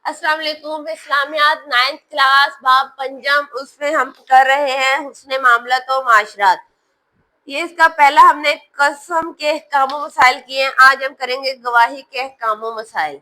अस्सलाम वालेकुम। इस्लामियात 9th class बाब पंजम, उसमें हम कर रहे हैं हुस्न मामलत व माशरात। ये इसका पहला हमने कसम के अहकाम मसाइल किए हैं। आज हम करेंगे गवाही के अहकाम मसाइल।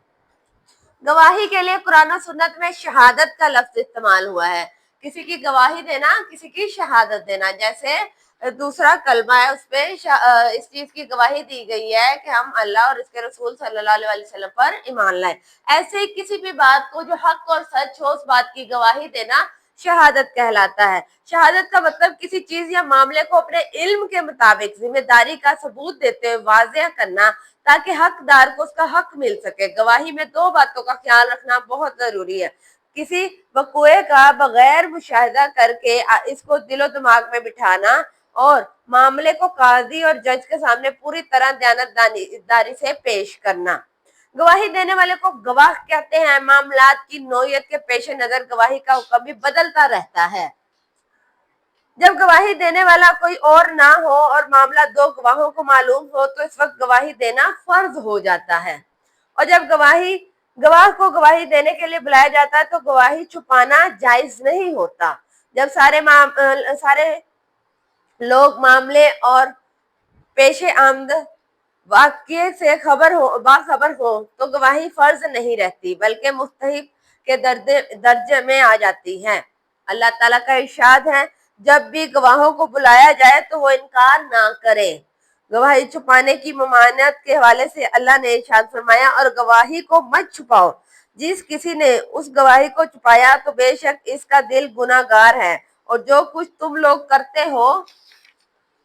गवाही के लिए कुरान और सुन्नत में शहादत का लफ्ज इस्तेमाल हुआ है। किसी की गवाही देना, किसी की शहादत देना। जैसे दूसरा कलमा है, उसपे इस चीज की गवाही दी गई है कि हम अल्लाह और इसके रसूल सल्लल्लाहु अलैहि वसल्लम पर ईमान लाए। ऐसे ही किसी भी बात को जो हक और सच हो, उस बात की गवाही देना शहादत कहलाता है। शहादत का मतलब किसी चीज या मामले को अपने इल्म के मुताबिक जिम्मेदारी का सबूत देते हुए वाज़ेह करना, ताकि हकदार को उसका हक मिल सके। गवाही में दो बातों का ख्याल रखना बहुत जरूरी है। किसी वक़ुए का बगैर मुशाहिदा करके इसको दिलो दिमाग में बिठाना और मामले को काजी और जज के सामने पूरी तरह दयानतदारी से पेश करना। गवाही देने वाले को गवाह कहते हैं। मामलात की नौयत के पेश नजर गवाही का हुक्म भी बदलता रहता है। जब गवाही देने वाला कोई और ना हो और मामला दो गवाहों को मालूम हो, तो इस वक्त गवाही देना फर्ज हो जाता है। और जब गवाह को गवाही देने के लिए बुलाया जाता है, तो गवाही छुपाना जायज नहीं होता। जब सारे लोग मामले और पेशे आमद वाक़ये से बाखबर हो तो गवाही फर्ज नहीं रहती, बल्कि मुस्तहिब के दर्जे में आ जाती है। अल्लाह ताला का इरशाद है, जब भी गवाहों को बुलाया जाए तो वो इनकार ना करें। गवाही छुपाने की ममानियत के हवाले से अल्लाह ने इरशाद फरमाया, और गवाही को मत छुपाओ। जिस किसी ने उस गवाही को छुपाया तो बेशक इसका दिल गुनाहगार है, और जो कुछ तुम लोग करते हो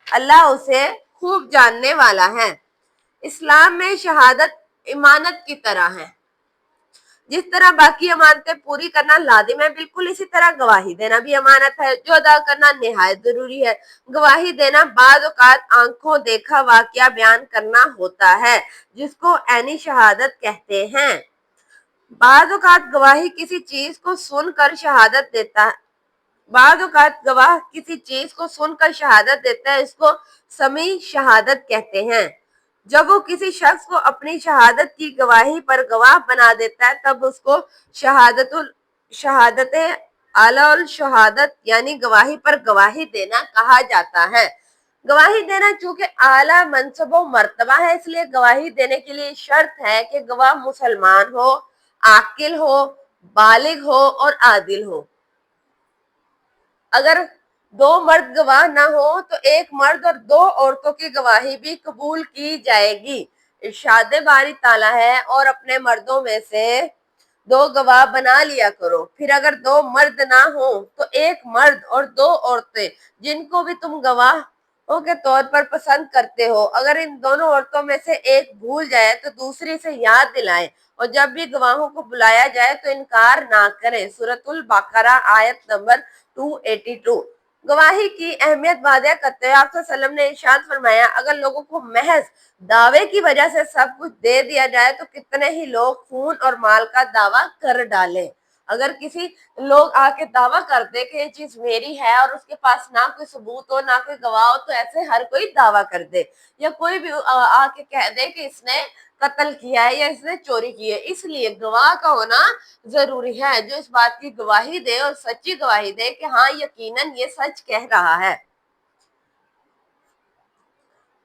अल्लाह उसे खूब जानने वाला है। इस्लाम में शहादत इमानत की तरह है। जिस तरह बाकी अमानतें पूरी करना लाजिम है, बिल्कुल इसी तरह गवाही देना भी अमानत है, जो अदा करना निहायत जरूरी है। गवाही देना बाज़ औक़ात आंखों देखा वाक़या बयान करना होता है, जिसको ऐनी शहादत कहते हैं। बाज़ औक़ात गवाही किसी चीज को सुनकर शहादत देता है बाज़ औक़ात गवाह किसी चीज को सुनकर शहादत देता है, इसको समी शहादत कहते हैं। जब वो किसी शख्स को अपनी शहादत की गवाही पर गवाह बना देता है, तब उसको शहादत आला शहादत यानी गवाही पर गवाही देना कहा जाता है। गवाही देना चूंकि आला मनसब व मर्तबा है, इसलिए गवाही देने के लिए शर्त है कि गवाह मुसलमान हो, आकिल हो, बालिग हो और आदिल हो। अगर दो मर्द गवाह ना हो तो एक मर्द और दो औरतों की गवाही भी कबूल की जाएगी। इरशाद बारी ताला है, और अपने मर्दों में से दो गवाह बना लिया करो। फिर अगर दो मर्द ना हो तो एक मर्द और दो औरतें, जिनको भी तुम गवाहों के तौर पर पसंद करते हो। अगर इन दोनों औरतों में से एक भूल जाए तो दूसरी से याद दिलाएं, और जब भी गवाहों को बुलाया जाए तो इनकार ना करें। सूरतुल बकरा आयत नंबर 282। गवाही की अहमियत वाज़ेह करते हुए आप सल्लल्लाहु अलैहि वसल्लम ने इरशाद फरमाया, अगर लोगों को महज दावे की वजह से सब कुछ दे दिया जाए तो कितने ही लोग खून और माल का दावा कर डालें। अगर किसी लोग आके दावा कर दे कि ये चीज मेरी है और उसके पास ना कोई सबूत हो, ना कोई गवाह हो, तो ऐसे हर कोई दावा कर दे। या कोई भी आके कह दे कि इसने कत्ल किया है या इसने चोरी की है। इसलिए गवाह का होना जरूरी है, जो इस बात की गवाही दे और सच्ची गवाही दे कि हाँ यकीनन ये सच कह रहा है।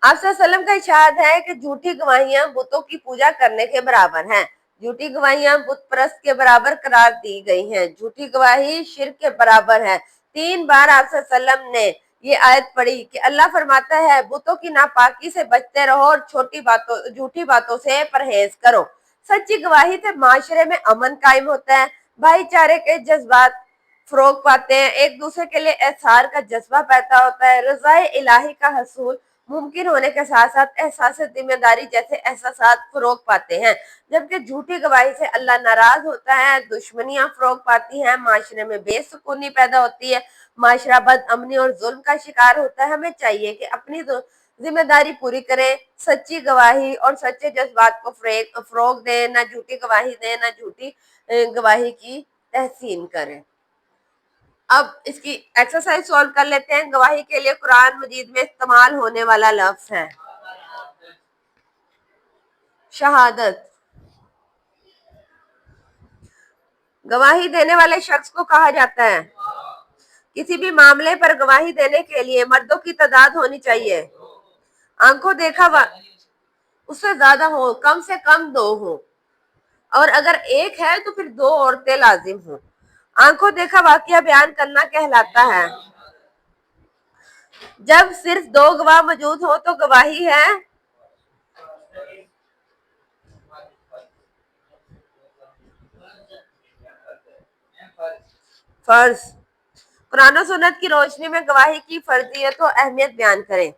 आप सल्लम का इरशाद है कि झूठी गवाहियां बुतों की पूजा करने के बराबर हैं। झूठी गवाहियां बुत परस्त के बराबर करार दी गई हैं। झूठी गवाही शिर्क के बराबर है। 3 बार आप सल्लम ने ये आयत पढ़ी कि अल्लाह फरमाता है, बुतों की नापाकी से बचते रहो और झूठी बातों से परहेज करो। सच्ची गवाही से माशरे में अमन कायम होता है, भाईचारे के जज्बात फरोग पाते हैं, एक दूसरे के लिए एहसार का जज्बा पैदा होता है, रज़ाए इलाही का हसूल मुमकिन होने के साथ साथ एहसास जिम्मेदारी जैसे एहसास फरोग पाते हैं। जबकि झूठी गवाही से अल्लाह नाराज होता है, दुश्मनियां फरोग पाती हैं, माशरे में बेसुकूनी पैदा होती है, माशरा बद अमनी और जुल्म का शिकार होता है। हमें चाहिए कि अपनी जिम्मेदारी पूरी करें, सच्ची गवाही और सच्चे जज्बात को फरोग दें, ना झूठी गवाही दें, ना झूठी गवाही की तहसीन करें। अब इसकी एक्सरसाइज सॉल्व कर लेते हैं। गवाही के लिए कुरान मजीद में इस्तेमाल होने वाला लफ्ज है शहादत। गवाही देने वाले शख्स को कहा जाता है। किसी भी मामले पर गवाही देने के लिए मर्दों की तादाद होनी चाहिए। आंखों देखा उससे ज्यादा हो, कम से कम 2 हो, और अगर एक है तो फिर 2 औरतें लाजिम हो। आंखों देखा वाकया बयान करना कहलाता है। जब सिर्फ 2 गवाह मौजूद हो तो गवाही है फर्ज। कुरान और सुन्नत की रोशनी में गवाही की फर्जियत और अहमियत बयान करें।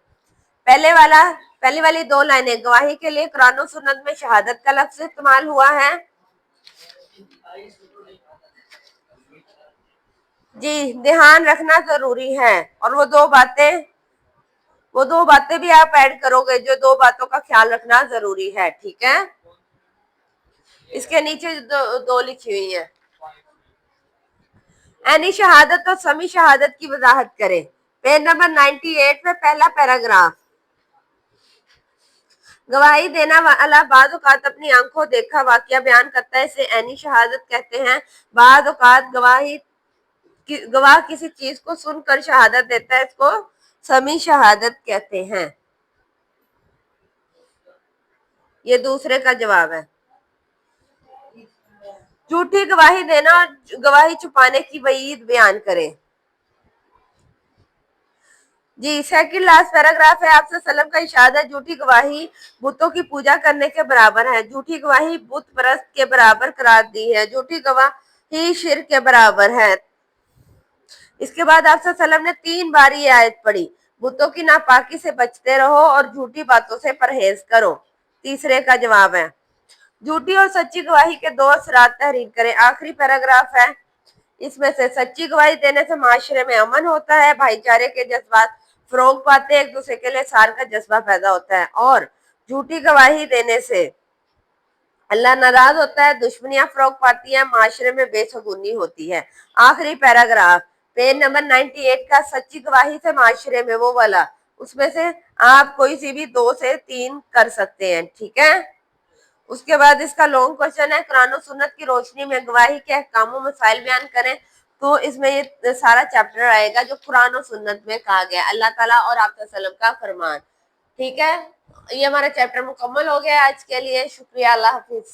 पहली वाली 2 लाइनें गवाही के लिए कुरान और सुन्नत में शहादत का लफ्ज इस्तेमाल हुआ है। जी, ध्यान रखना जरूरी है, और वो दो बातें भी आप ऐड करोगे, जो 2 बातों का ख्याल रखना जरूरी है, ठीक है। इसके नीचे दो लिखी हुई है। ऐनी शहादत और समी शहादत की वजाहत करें। पेज नंबर 98 में पहला पैराग्राफ। गवाही देना वाला बाद औकात अपनी आंखों देखा वाकया बयान करता है, इसे ऐनी शहादत कहते हैं। बाद औकात गवाह किसी चीज को सुनकर शहादत देता है, इसको समी शहादत कहते हैं। ये दूसरे का जवाब है। झूठी गवाही देना और गवाही छुपाने की वईद बयान करें। जी, सेकंड लास्ट पैराग्राफ है। आपसे सल्लम का इरशाद है, झूठी गवाही बुतों की पूजा करने के बराबर है। झूठी गवाही बुत परस्त के बराबर करार दी है। झूठी गवाही शिर्क के बराबर है। इसके बाद आपसे सल्लम ने 3 बार ये आयत पढ़ी, बुतों की नापाकी से बचते रहो और झूठी बातों से परहेज करो। तीसरे का जवाब है। झूठी और सच्ची गवाही के 2 असरात तहरीर करें। आखिरी पैराग्राफ है। इसमें से सच्ची गवाही देने से माशरे में अमन होता है, भाईचारे के जज्बात फरोग पाते, एक दूसरे के लिए सार का जज्बा पैदा होता है, और झूठी गवाही देने से अल्लाह नाराज होता है, दुश्मनियां फरोग पाती है, माशरे में बेसगुनी होती है। आखिरी पैराग्राफ पेज नंबर 98 का, सच्ची गवाही से माशरे में वो वाला, उसमें से आप कोई सी भी 2 से 3 कर सकते हैं, ठीक है। उसके बाद इसका लॉन्ग क्वेश्चन है, कुरान और सुन्नत की रोशनी में गवाही के अहकाम और मसाइल बयान करें। तो इसमें ये सारा चैप्टर आएगा जो कुरान और सुन्नत में कहा गया, अल्लाह ताला और आप सल्लम का फरमान, ठीक है। ये हमारा चैप्टर मुकम्मल हो गया आज के लिए। शुक्रिया, अल्लाह हाफिज।